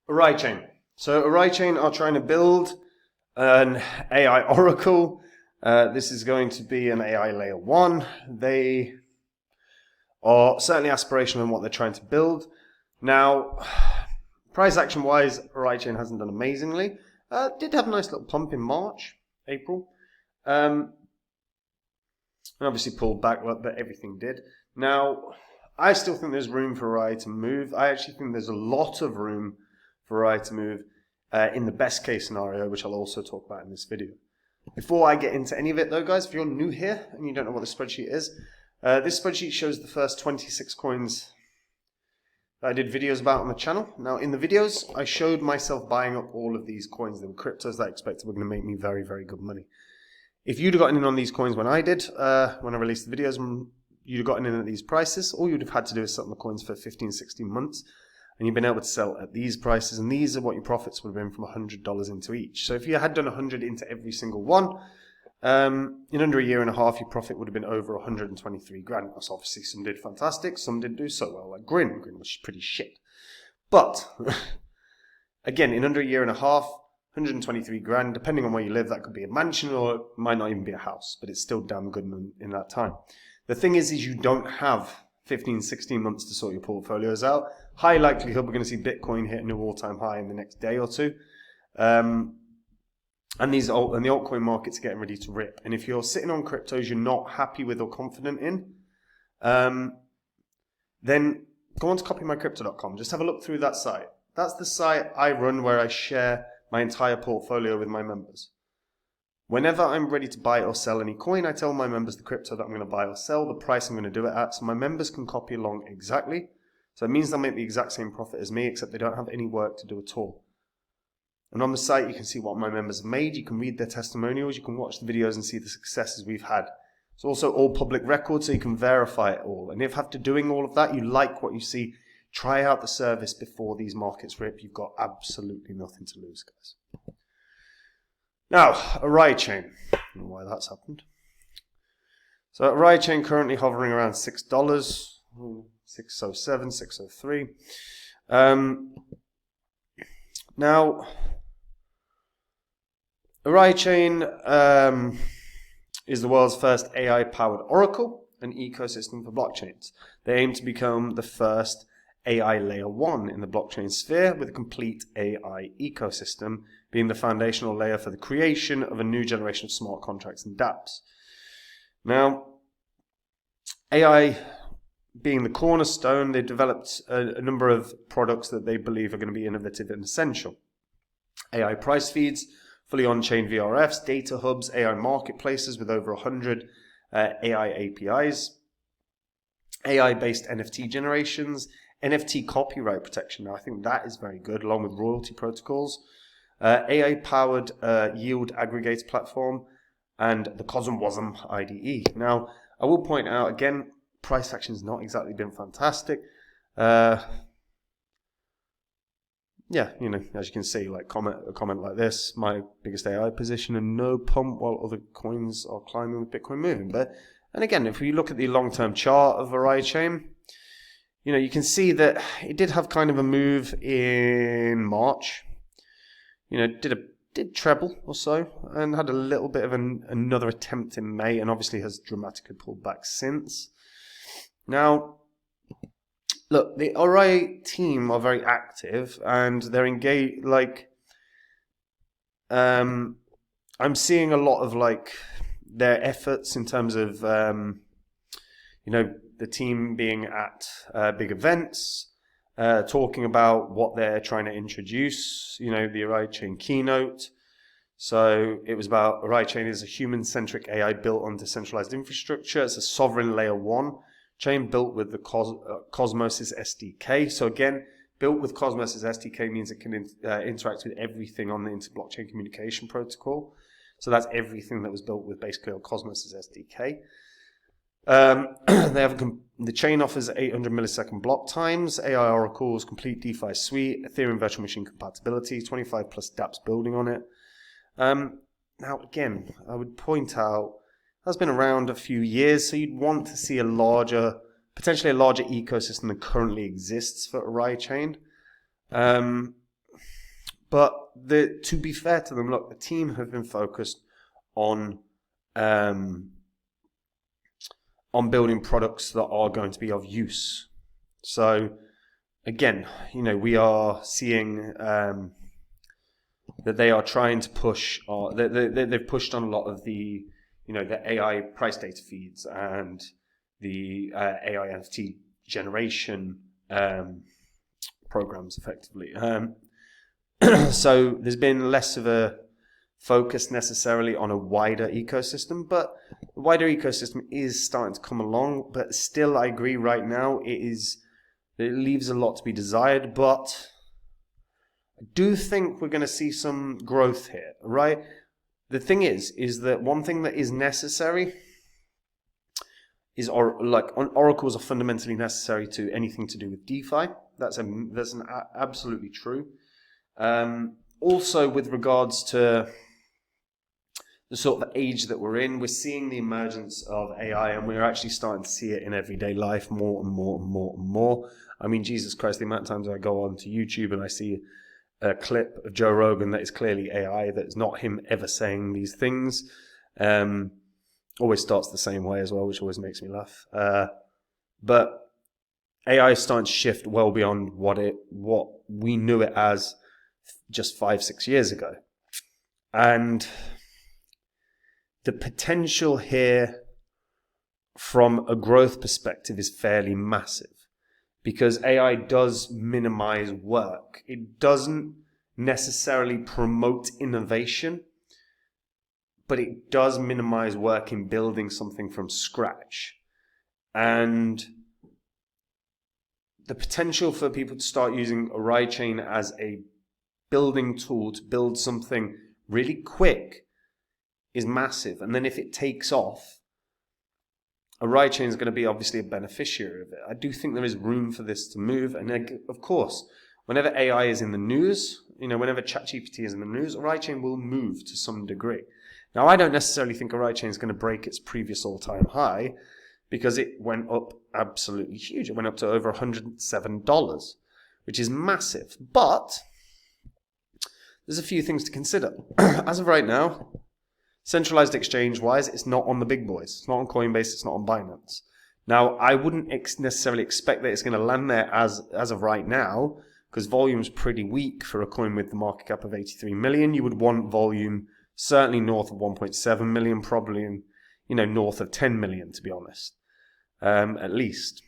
Oraichain. So Oraichain are trying to build an AI oracle. This is going to be an AI layer 1. They are certainly aspirational in what they're trying to build. Now, price action wise, Oraichain hasn't done amazingly. Did have a nice little pump in March, April. And obviously pulled back, but everything did. Now, I still think there's room for ORAI to move. I actually think there's a lot of room for ORAI to move in the best case scenario, which I'll also talk about in this video. Before I get into any of it though, guys, if you're new here and you don't know what this spreadsheet is, this spreadsheet shows the first 26 coins that I did videos about on the channel. Now, in the videos, I showed myself buying up all of these coins. They were cryptos that I expected were going to make me very, very good money. If you'd have gotten in on these coins when I did, when I released the videos, you'd have gotten in at these prices. All you'd have had to do is sit on the coins for 15, 16 months, and you've been able to sell at these prices, and these are what your profits would have been from $100 into each. So if you had done 100 into every single one, in under a year and a half, your profit would have been over 123 grand. That's obviously some did fantastic, some didn't do so well, like Grin was pretty shit. But, again, in under a year and a half, 123 grand, depending on where you live, that could be a mansion or it might not even be a house, but it's still damn good in that time. The thing is you don't have 15, 16 months to sort your portfolios out. High likelihood we're going to see Bitcoin hit a new all-time high in the next day or two. And the altcoin market's getting ready to rip. And if you're sitting on cryptos you're not happy with or confident in, then go on to copymycrypto.com. Just have a look through that site. That's the site I run where I share my entire portfolio with my members. Whenever I'm ready to buy or sell any coin, I tell my members the crypto that I'm going to buy or sell, the price I'm going to do it at, so my members can copy along exactly. So it means they'll make the exact same profit as me, except they don't have any work to do at all. And on the site, you can see what my members have made. You can read their testimonials. You can watch the videos and see the successes we've had. It's also all public record, so you can verify it all. And if after doing all of that, you like what you see, try out the service before these markets rip. You've got absolutely nothing to lose, guys. Now, Oraichain. I don't know why that's happened. So Oraichain currently hovering around $6, 607, 603. Now, Oraichain is the world's first AI-powered oracle, an ecosystem for blockchains. They aim to become the first AI layer 1 in the blockchain sphere, with a complete AI ecosystem being the foundational layer for the creation of a new generation of smart contracts and dApps. Now, AI being the cornerstone, they developed a number of products that they believe are going to be innovative and essential. AI price feeds, fully on-chain VRFs, data hubs, AI marketplaces with over 100 AI APIs, AI-based NFT generations, NFT copyright protection. Now, I think that is very good, along with royalty protocols, AI-powered yield aggregator platform, and the CosmWasm IDE. Now, I will point out, again, price action has not exactly been fantastic. Yeah, you know, as you can see, like a comment like this, my biggest AI position and no pump while other coins are climbing with Bitcoin moving. And again, if we look at the long-term chart of Oraichain, you know, you can see that it did have kind of a move in March. You know, did treble or so, and had a little bit of another attempt in May, and obviously has dramatically pulled back since. Now, look, the ORAI team are very active, and they're engaged. Like, I'm seeing a lot of like their efforts in terms of, you know, the team being at big events, talking about what they're trying to introduce, you know, the Oraichain keynote. So it was about Oraichain is a human-centric AI built on decentralized infrastructure. It's a sovereign layer 1 chain built with the Cosmos' SDK. So again, built with Cosmos' SDK means it can interact with everything on the inter-blockchain communication protocol. So that's everything that was built with basically on Cosmos' SDK. They have the chain offers 800 millisecond block times, AI oracles, complete DeFi suite, Ethereum virtual machine compatibility, 25 plus dApps building on it. Now again, I would point out that's been around a few years, so you'd want to see potentially a larger ecosystem than currently exists for Oraichain. But to be fair to them, look, the team have been focused on building products that are going to be of use. So again, we are seeing that they are trying to push, they've pushed on a lot of the, the AI price data feeds and the AI NFT generation programs, effectively. So there's been less of a focus necessarily on a wider ecosystem, but the wider ecosystem is starting to come along. But still, I agree, right now it leaves a lot to be desired, but I do think we're going to see some growth here, right? The thing is that one thing that is necessary is, oracles are fundamentally necessary to anything to do with DeFi. That's absolutely true. Also, with regards to the sort of age that we're in, we're seeing the emergence of AI, and we're actually starting to see it in everyday life more and more and more and more. I mean, Jesus Christ, the amount of times I go onto YouTube and I see a clip of Joe Rogan that is clearly AI, that's not him ever saying these things. Always starts the same way as well, which always makes me laugh. But AI is starting to shift well beyond what we knew it as just 5-6 years ago. And the potential here from a growth perspective is fairly massive, because AI does minimize work. It doesn't necessarily promote innovation, but it does minimize work in building something from scratch. And the potential for people to start using Oraichain as a building tool to build something really quick is massive. And then if it takes off, Oraichain is going to be obviously a beneficiary of it. I do think there is room for this to move. And of course, whenever AI is in the news, whenever ChatGPT is in the news, Oraichain will move to some degree. Now, I don't necessarily think Oraichain is going to break its previous all-time high, because it went up absolutely huge. It went up to over $107, which is massive. But there's a few things to consider. As of right now, centralized exchange-wise, it's not on the big boys. It's not on Coinbase. It's not on Binance. Now, I wouldn't necessarily expect that it's going to land there as of right now, because volume's pretty weak for a coin with the market cap of 83 million. You would want volume certainly north of 1.7 million, probably north of 10 million, to be honest, at least.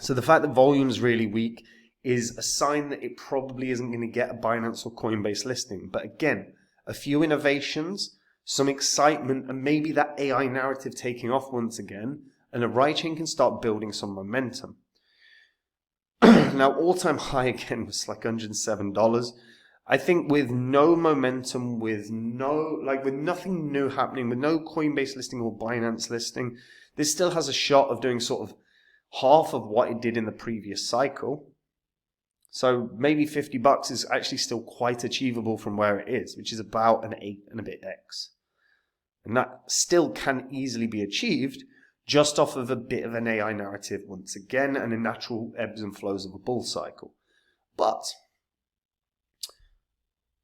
So the fact that volume's really weak is a sign that it probably isn't going to get a Binance or Coinbase listing. But again, a few innovations, some excitement, and maybe that AI narrative taking off once again, and Oraichain can start building some momentum. Now, all-time high again was like $107. I think with no momentum, with nothing new happening, with no Coinbase listing or Binance listing, this still has a shot of doing sort of half of what it did in the previous cycle. So maybe $50 is actually still quite achievable from where it is, which is about an 8 and a bit X. And that still can easily be achieved just off of a bit of an AI narrative once again, and the natural ebbs and flows of a bull cycle. But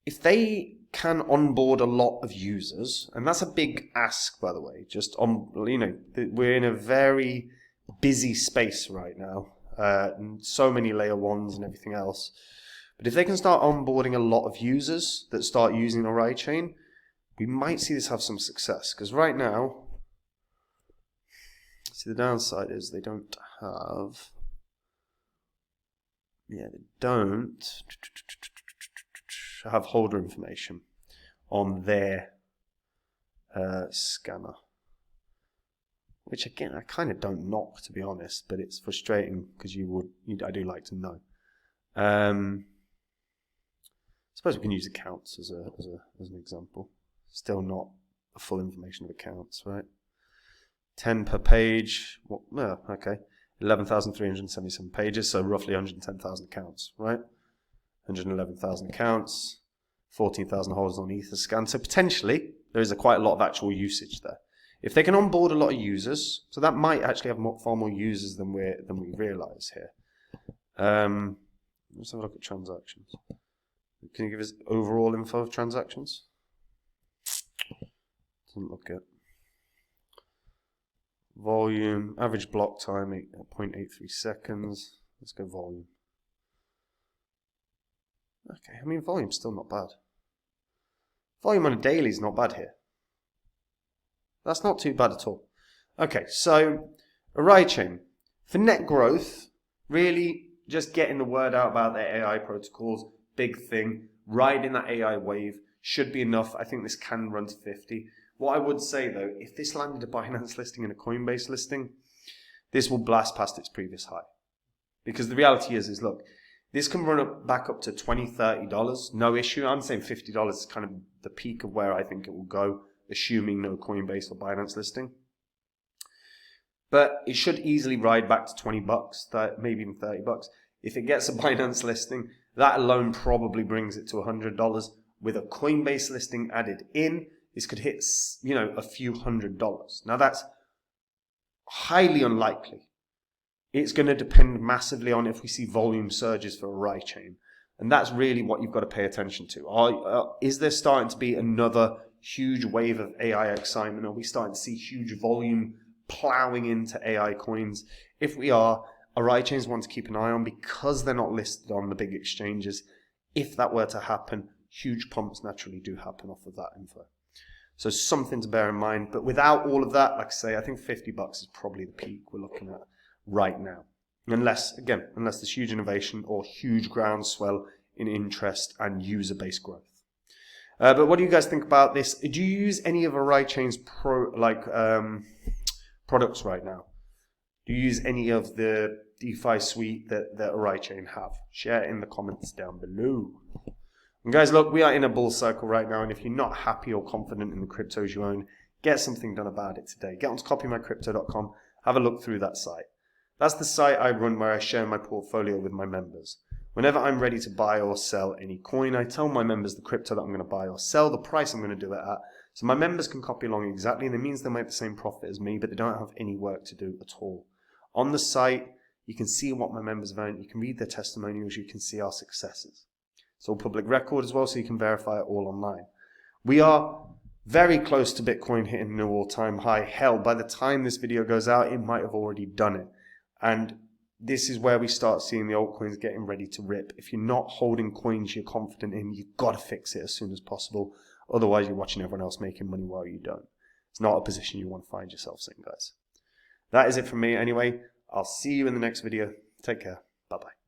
if they can onboard a lot of users, and that's a big ask, by the way, just on, we're in a very busy space right now, and so many layer ones and everything else. But if they can start onboarding a lot of users that start using Oraichain, we might see this have some success. Because right now, see, the downside is they don't have, have holder information on their scanner, which again I kind of don't knock, to be honest, but it's frustrating because I do like to know. I suppose we can use accounts as an example. Still not a full information of accounts, right? 10 per page. Okay, 11,377 pages, so roughly 110,000 accounts, right? 111,000 accounts, 14,000 holders on Etherscan. So potentially there is quite a lot of actual usage there. If they can onboard a lot of users, so that might actually have far more users than we realize here. Let's have a look at transactions. Can you give us overall info of transactions? Doesn't look good. Volume, average block time 0.83 seconds. Let's go volume. Okay, I mean volume's still not bad. Volume on a daily is not bad here. That's not too bad at all. Okay, so Oraichain. For net growth, really just getting the word out about their AI protocols, big thing. Riding that AI wave should be enough. I think this can run to 50. What I would say though, if this landed a Binance listing and a Coinbase listing, this will blast past its previous high. Because the reality is look, this can run back up to $20, $30, no issue. I'm saying $50 is kind of the peak of where I think it will go, assuming no Coinbase or Binance listing. But it should easily ride back to $20, maybe even $30. If it gets a Binance listing, that alone probably brings it to $100. With a Coinbase listing added in, this could hit, you know, a few $100s. Now that's highly unlikely. It's going to depend massively on if we see volume surges for Oraichain. And that's really what you've got to pay attention to. Is there starting to be another huge wave of AI excitement? Are we starting to see huge volume plowing into AI coins? If we are, Oraichain's one to keep an eye on because they're not listed on the big exchanges. If that were to happen, huge pumps naturally do happen off of that info. So something to bear in mind. But without all of that, like I say, I think $50 is probably the peak we're looking at right now. Unless there's huge innovation or huge groundswell in interest and user-based growth. But what do you guys think about this? Do you use any of Oraichain's products right now? Do you use any of the DeFi suite that Oraichain have? Share it in the comments down below. And guys, look, we are in a bull cycle right now, and if you're not happy or confident in the cryptos you own, get something done about it today. Get onto copymycrypto.com, have a look through that site. That's the site I run where I share my portfolio with my members. Whenever I'm ready to buy or sell any coin, I tell my members the crypto that I'm going to buy or sell, the price I'm going to do it at, so my members can copy along exactly, and it means they'll make the same profit as me, but they don't have any work to do at all. On the site, you can see what my members have earned, you can read their testimonials, you can see our successes. It's all public record as well, so you can verify it all online. We are very close to Bitcoin hitting a new all-time high. Hell, by the time this video goes out, it might have already done it. And this is where we start seeing the altcoins getting ready to rip. If you're not holding coins you're confident in, you've got to fix it as soon as possible. Otherwise, you're watching everyone else making money while you don't. It's not a position you want to find yourselves in, guys. That is it from me anyway. I'll see you in the next video. Take care. Bye-bye.